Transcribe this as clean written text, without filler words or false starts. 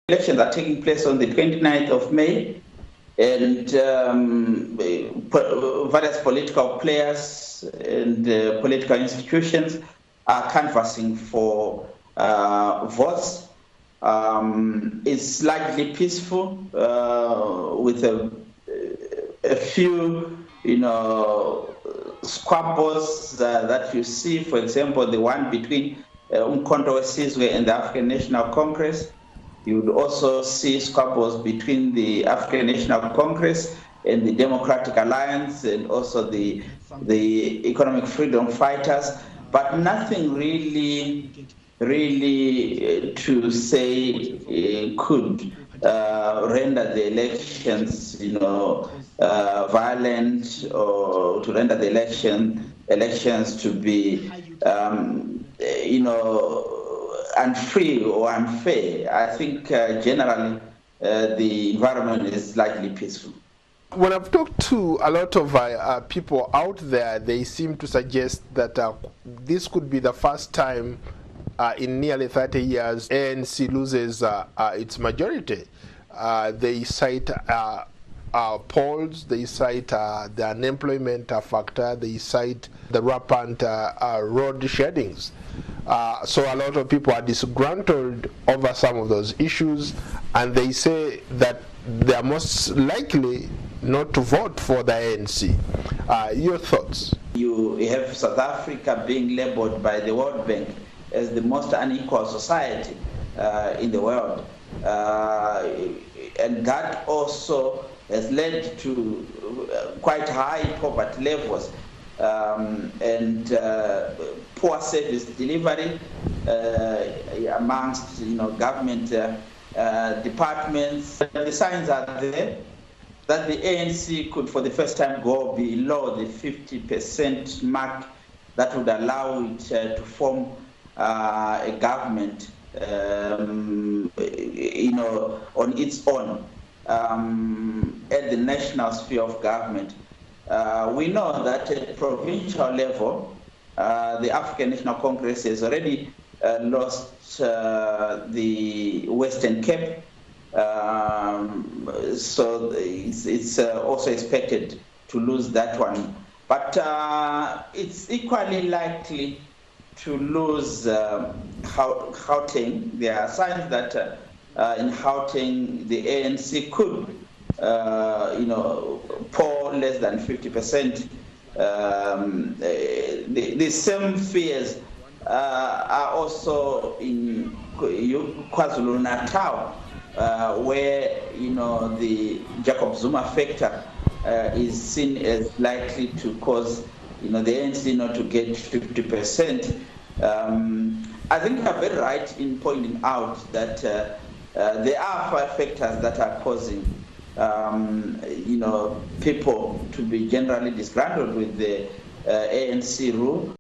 Elections are taking place on the 29th of May, and various political players and political institutions are canvassing for votes. It's largely peaceful, with a few, squabbles that you see. For example, the one between Umkhonto and the African National Congress. You would also see squabbles between the African National Congress and the Democratic Alliance, and also the Economic Freedom Fighters, but nothing really to say could render the elections, violent, or to render the elections to be, unfree or unfair. I think generally the environment is largely peaceful. When I've talked to a lot of people out there, they seem to suggest that this could be the first time in nearly 30 years ANC loses its majority. They cite polls, they cite the unemployment factor, they cite the rampant road sheddings. So a lot of people are disgruntled over some of those issues, and they say that they are most likely not to vote for the ANC. Your thoughts? You have South Africa being labeled by the World Bank as the most unequal society in the world. And that also has led to quite high poverty levels and poor service delivery amongst government departments. The signs are there that the ANC could, for the first time, go below the 50% mark that would allow it to form a government, on its own at the national sphere of government. We know that at provincial level, the African National Congress has already lost the Western Cape, so it's also expected to lose that one. But it's equally likely to lose Gauteng. There are signs that in Gauteng the ANC could, poll less than 50%. The same fears are also in KwaZulu-Natal, where the Jacob Zuma factor is seen as likely to cause the ANC not to get 50%. I think you're very right in pointing out that there are factors that are causing people to be generally disgruntled with the ANC rule.